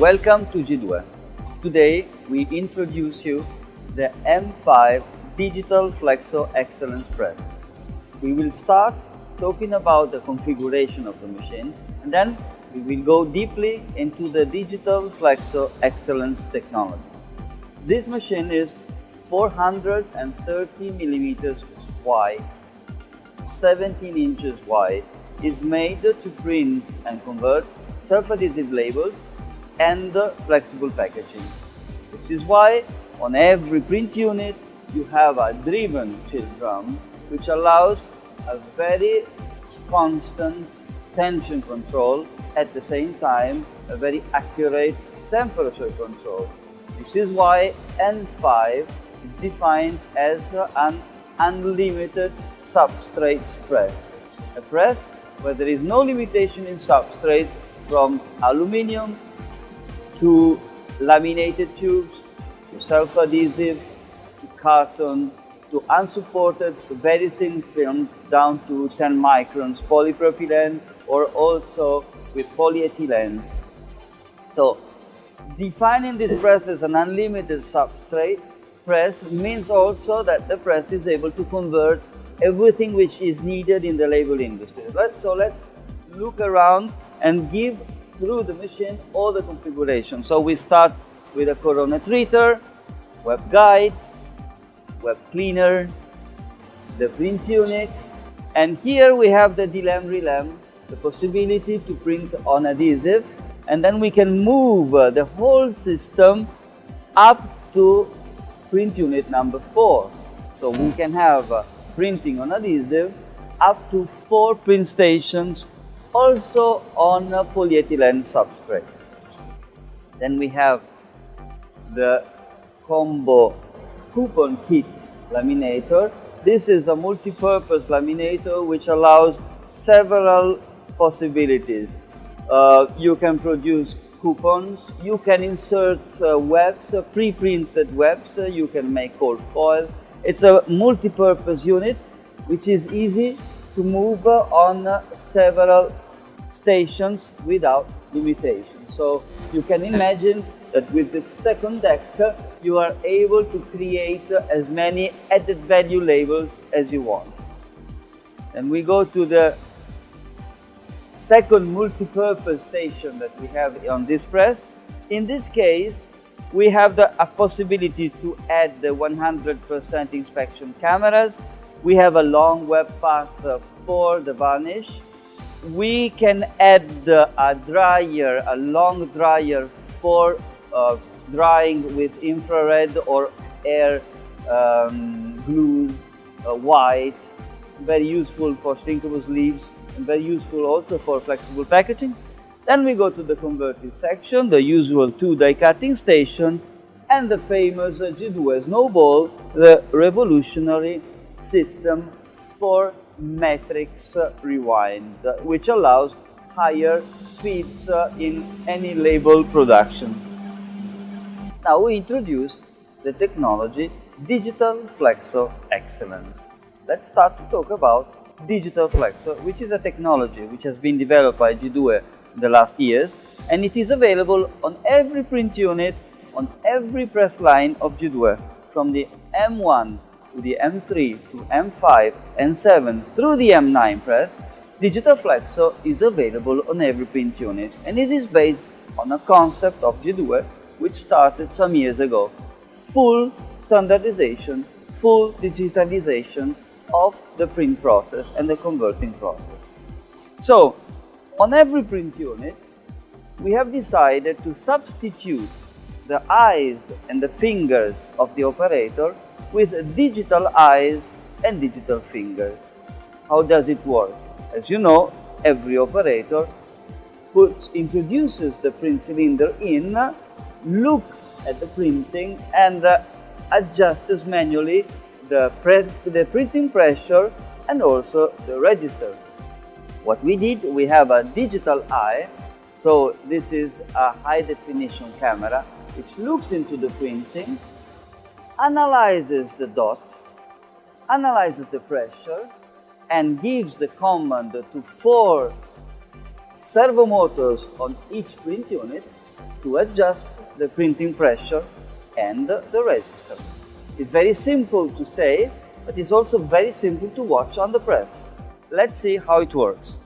Welcome to Gidue. Today we introduce you the M5 Digital Flexo Excellence Press. We will start talking about the configuration of the machine, and then we will go deeply into the Digital Flexo Excellence technology. This machine is 430 millimeters wide, 17 inches wide, is made to print and convert self-adhesive labels and flexible packaging. This is why on every print unit you have a driven chill drum, which allows a very constant tension control, at the same time a very accurate temperature control. This is why M5 is defined as an unlimited substrate press. A press where there is no limitation in substrate, from aluminium to laminated tubes, to self-adhesive, to carton, to unsupported very thin films down to 10 microns polypropylene, or also with polyethylenes. So defining this press as an unlimited substrate press means also that the press is able to convert everything which is needed in the label industry. So let's look around and give through the machine all the configuration. So we start with a corona treater, web guide, web cleaner, the print unit, and here we have the DLAM RELAM, the possibility to print on adhesive, and then we can move the whole system up to print unit number 4. So we can have printing on adhesive up to 4 print stations, also on polyethylene substrates. Then we have the combo coupon kit laminator. This is a multi-purpose laminator which allows several possibilities. You can produce coupons, you can insert webs, pre-printed webs, you can make cold foil. It's a multi-purpose unit which is easy to move on several stations without limitation. So you can imagine that with the second deck you are able to create as many added value labels as you want. And we go to the second multi-purpose station that we have on this press. In this case, we have a possibility to add the 100% inspection cameras. We have a long web path for the varnish. We can add a dryer, a long dryer for drying with infrared or air glues, whites, very useful for shrinkable sleeves and very useful also for flexible packaging. Then we go to the converted section, the usual 2 die cutting station, and the famous Gidue Snowball, the revolutionary system for matrix rewind, which allows higher speeds in any label production. Now we introduce the technology Digital Flexo Excellence. Let's start to talk about Digital Flexo, which is a technology which has been developed by Gidue in the last years, and it is available on every print unit, on every press line of Gidue, from the M1 to the M3 to M5 and 7 through the M9 press. Digital Flexo is available on every print unit, and it is based on a concept of Gidue which started some years ago: full standardization, full digitalization of the print process and the converting process. So on every print unit we have decided to substitute the eyes and the fingers of the operator with digital eyes and digital fingers. How does it work? As you know, every operator introduces the print cylinder in, looks at the printing, and adjusts manually the printing pressure and also the register. What we did, we have a digital eye. So this is a high definition camera which looks into the printing, analyzes the dots, analyzes the pressure, and gives the command to 4 servo motors on each print unit, to adjust the printing pressure and the register. It's very simple to say, but it's also very simple to watch on the press. Let's see how it works.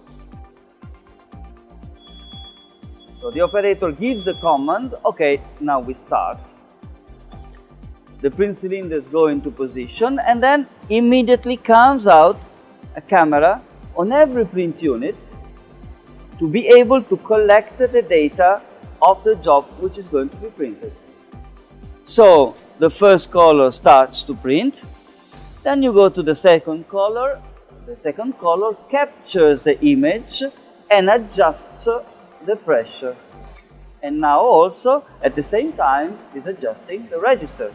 So the operator gives the command, okay, now we start. The print cylinders go into position, and then immediately comes out a camera on every print unit to be able to collect the data of the job which is going to be printed. So the first color starts to print, then you go to the second color. The second color captures the image and adjusts the pressure, and now also at the same time is adjusting the register.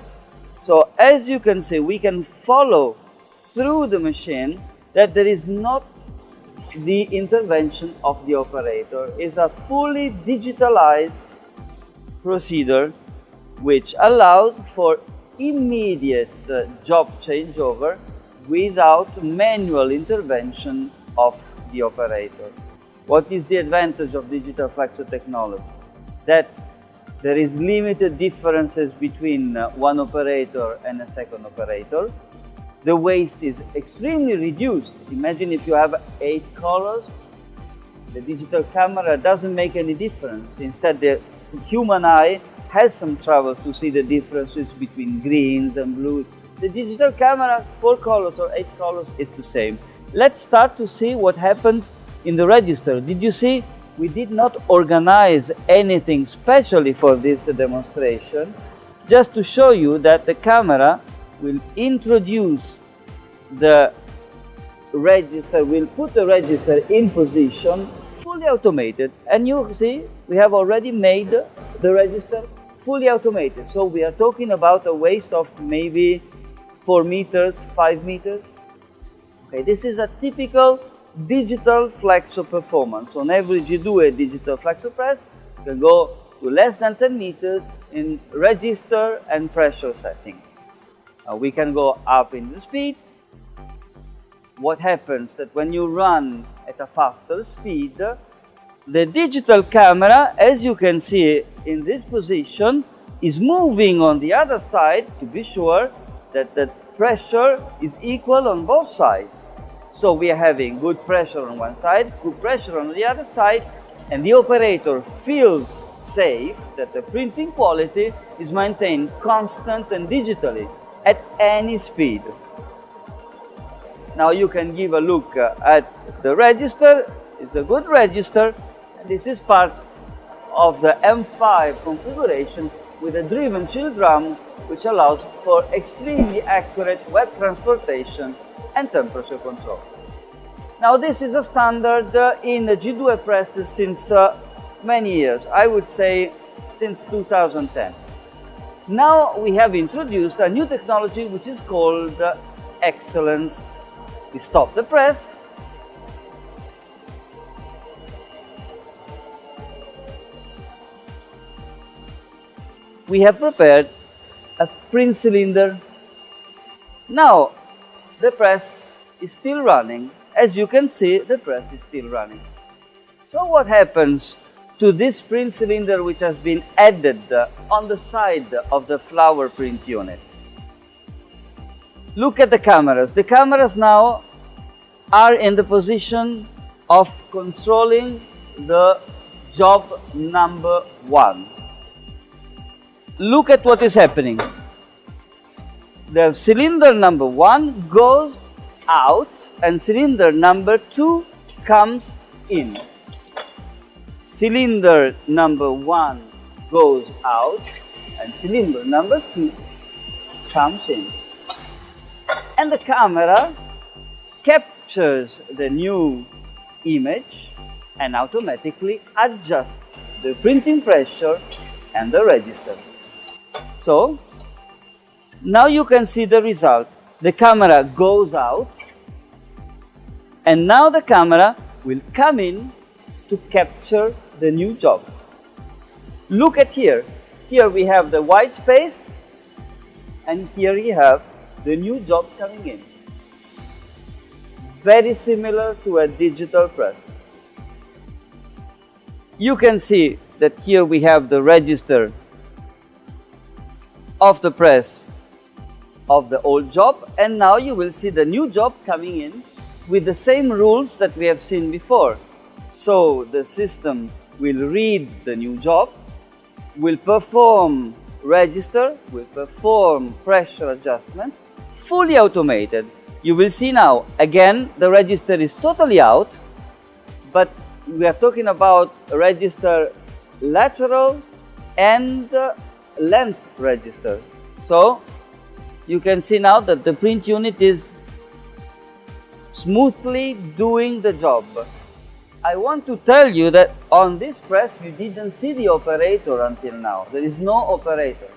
So as you can see, we can follow through the machine that there is not the intervention of the operator. It's a fully digitalized procedure which allows for immediate job changeover without manual intervention of the operator. What is the advantage of digital flexo technology? That there is limited differences between one operator and a second operator. The waste is extremely reduced. Imagine if you have 8 colors, the digital camera doesn't make any difference. Instead, the human eye has some trouble to see the differences between greens and blues. The digital camera, 4 colors or 8 colors, it's the same. Let's start to see what happens in the register. Did you see? We did not organize anything specially for this demonstration, just to show you that the camera will introduce the register, will put the register in position, fully automated. And you see, we have already made the register fully automated. So we are talking about a waste of maybe 4 meters, 5 meters. Okay, this is a typical digital flexo performance. On every Gidue digital flexo press, you can go to less than 10 meters in register and pressure setting. We can go up in the speed. What happens that when you run at a faster speed, the digital camera, as you can see in this position, is moving on the other side to be sure that the pressure is equal on both sides. So we are having good pressure on one side, good pressure on the other side, and the operator feels safe that the printing quality is maintained constant and digitally at any speed. Now you can give a look at the register. It's a good register, and this is part of the M5 configuration with a driven chill drum, which allows for extremely accurate wet transportation and temperature control. Now this is a standard in the Gidue presses since many years, I would say since 2010. Now we have introduced a new technology which is called excellence. We stop the press, we have prepared a print cylinder. Now the press is still running. As you can see, the press is still running. So what happens to this print cylinder which has been added on the side of the flower print unit? Look at the cameras. The cameras now are in the position of controlling the job number 1. Look at what is happening. The cylinder number 1 goes out and cylinder number 2 comes in. Cylinder number 1 goes out and cylinder number 2 comes in. And the camera captures the new image and automatically adjusts the printing pressure and the register. So now you can see the result. The camera goes out, and now the camera will come in to capture the new job. Look at here. Here we have the white space, and here we have the new job coming in. Very similar to a digital press. You can see that here we have the register of the press of the old job, and now you will see the new job coming in with the same rules that we have seen before. So the system will read the new job, will perform register, will perform pressure adjustment, fully automated. You will see now, again, the register is totally out, but we are talking about register lateral and length register. So you can see now that the print unit is smoothly doing the job. I want to tell you that on this press you didn't see the operator until now. There is no operator.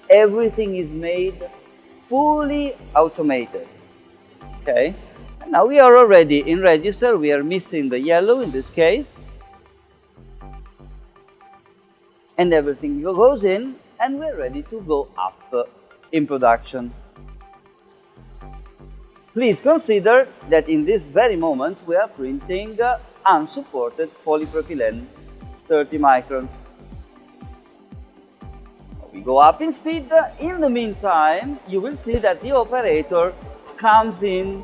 Everything is made fully automated. Okay, and now we are already in register. We are missing the yellow in this case, and everything goes in, and we're ready to go up in production. Please consider that in this very moment we are printing unsupported polypropylene 30 microns. We go up in speed. In the meantime, you will see that the operator comes in,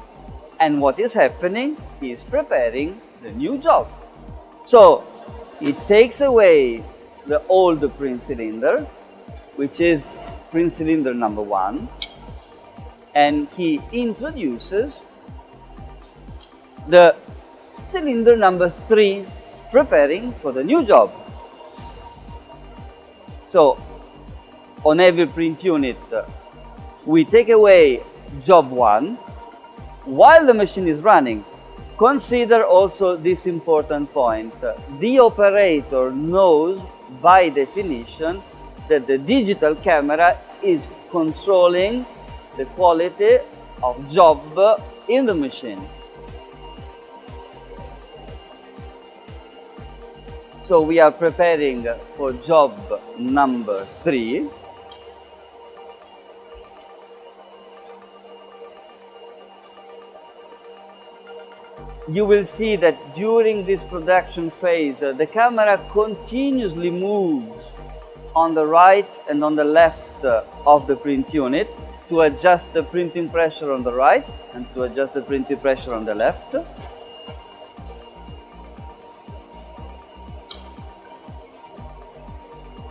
and what is happening? He is preparing the new job. So he takes away the old print cylinder, which is print cylinder number 1, and he introduces the cylinder number 3, preparing for the new job. So on every print unit we take away job 1 while the machine is running. Consider also this important point. The operator knows by definition that the digital camera is controlling the quality of job in the machine. So we are preparing for job number 3. You will see that during this production phase, the camera continuously moves on the right and on the left of the print unit to adjust the printing pressure on the right and to adjust the printing pressure on the left.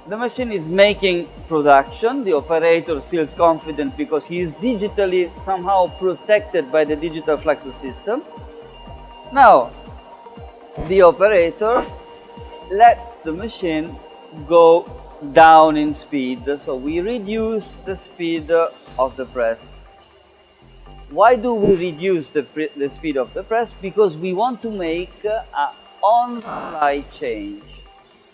The machine is making production. The operator feels confident because he is digitally somehow protected by the digital flexor system. Now, the operator lets the machine go down in speed. So we reduce the speed of the press. Why do we reduce the speed of the press? Because we want to make an on-the-fly change.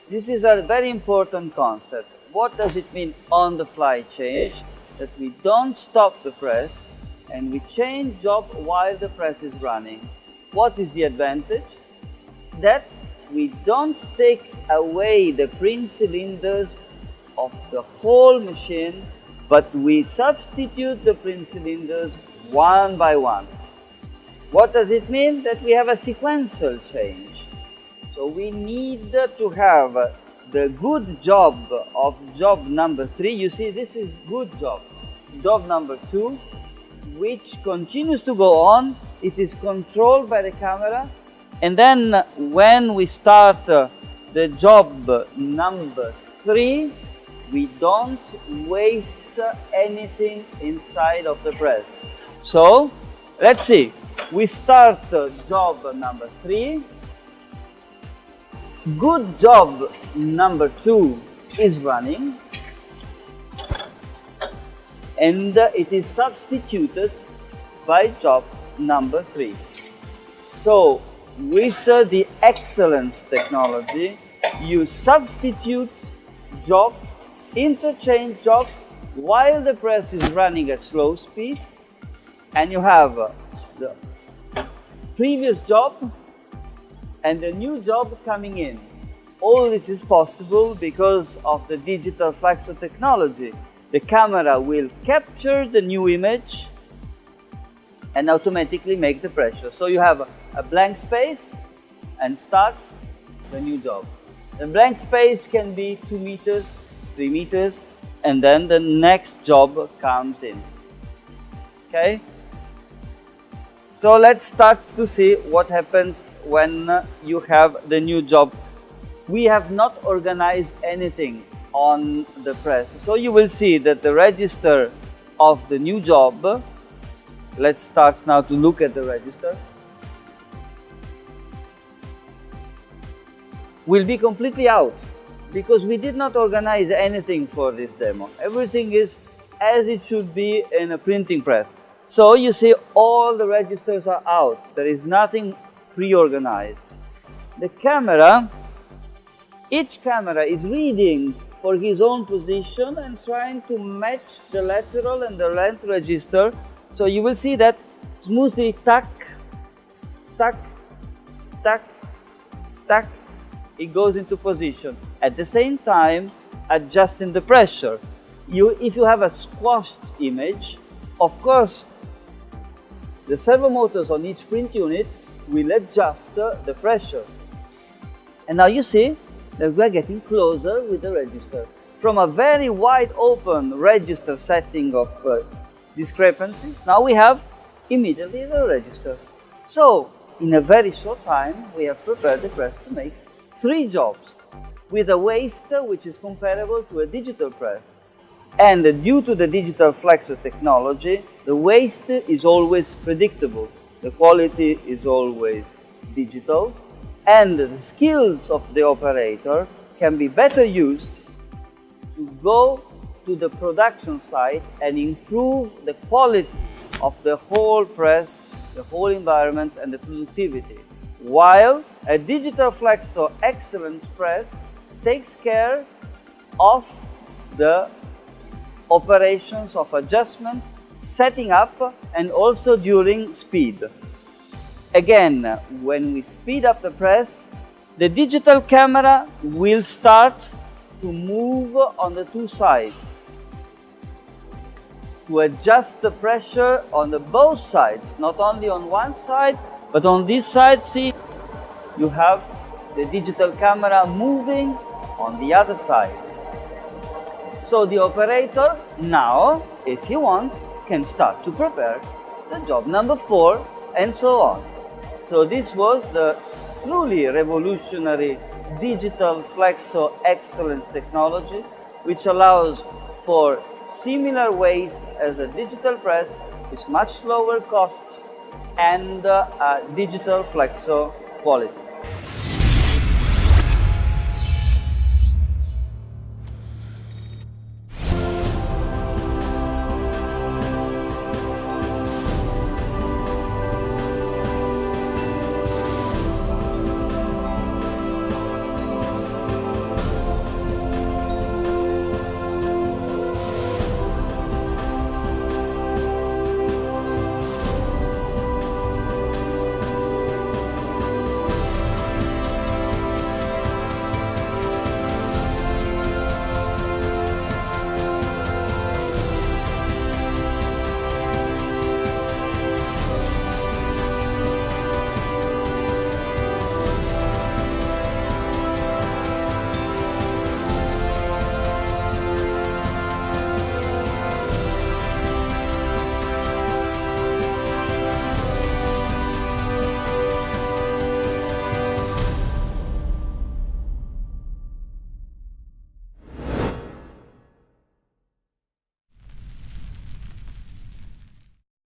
This is a very important concept. What does it mean on-the-fly change? That we don't stop the press and we change job while the press is running. What is the advantage? That we don't take away the print cylinders of the whole machine, but we substitute the print cylinders one by one. What does it mean? That we have a sequential change. So we need to have the good job of job number 3. You see, this is good job. Job number 2, which continues to go on. It is controlled by the camera. And then when we start the job number 3, we don't waste anything inside of the press. So let's see. We start job number 3. Good job number 2 is running, and it is substituted by job number 3. So with the excellence technology, you substitute jobs, interchange jobs while the press is running at slow speed, and you have the previous job and the new job coming in. All this is possible because of the digital flexor technology. The camera will capture the new image and automatically make the pressure. So you have a blank space and starts the new job. The blank space can be 2 meters, 3 meters, and then the next job comes in. Okay? So let's start to see what happens when you have the new job. We have not organized anything on the press. So you will see that the register of the new job, let's start now to look at the register, will be completely out because we did not organize anything for this demo. Everything is as it should be in a printing press. So you see all the registers are out. There is nothing pre-organized. The camera, each camera is reading for his own position and trying to match the lateral and the length register. So you will see that smoothly tuck, tuck, tuck, tuck, it goes into position. At the same time, adjusting the pressure. If you have a squashed image, of course, the servo motors on each print unit will adjust the pressure. And now you see that we are getting closer with the register. From a very wide open register setting of discrepancies, now we have immediately the register. So, in a very short time, we have prepared the press to make 3 jobs with a waste which is comparable to a digital press. And due to the digital flexo technology, the waste is always predictable. The quality is always digital. And the skills of the operator can be better used to go to the production site and improve the quality of the whole press, the whole environment, and the productivity. While a digital flexo excellent press takes care of the operations of adjustment, setting up, and also during speed. Again, when we speed up the press, the digital camera will start to move on the 2 sides to adjust the pressure on both sides, not only on one side, but on this side. See, you have the digital camera moving on the other side. So the operator now, if he wants, can start to prepare the job number 4 and so on. So this was the truly revolutionary digital flexo excellence technology, which allows for similar wastes as a digital press with much lower costs and digital flexo quality.